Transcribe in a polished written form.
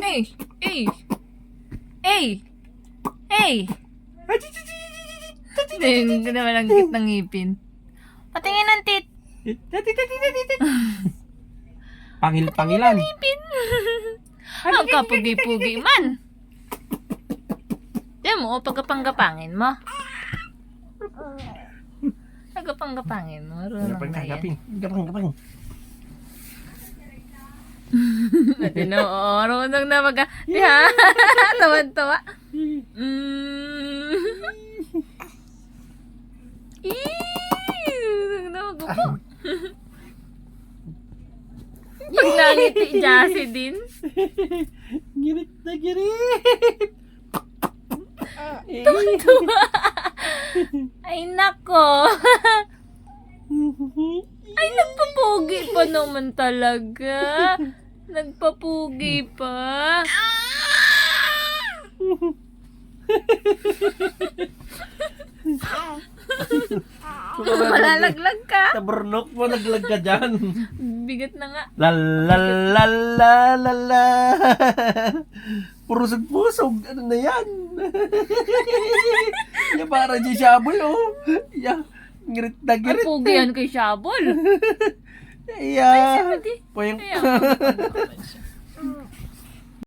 Hey! Hey! Hey! Hey! Hindi ko naman ang cute ng ngipin. Patingin ng tit. Pangil-pangilan. Ngipin. Ang kapugi-pugi man. Diyan mo, pagkapanggapangin mo. Pagkapanggapangin mo. Marunong na yan. Gapang. Marunong na mag... Yeah. Tawan-tawa. Nagnagupo. Pag nangiti, Jassy din. Girit na girit. Tuwa. Ay, nako. Ay, nagpapugi pa naman talaga. Nagpapugi pa. Malalaglag ka. Tabernok mo, naglag ka dyan. Bigat na nga. La. Pusog-pusog. Ano na yan? Ya, para di shaboy, oh. Ya, ngirit na Ang girit. pugi yan kay Shabol. Ya. Pwede. Pweng. Kaya,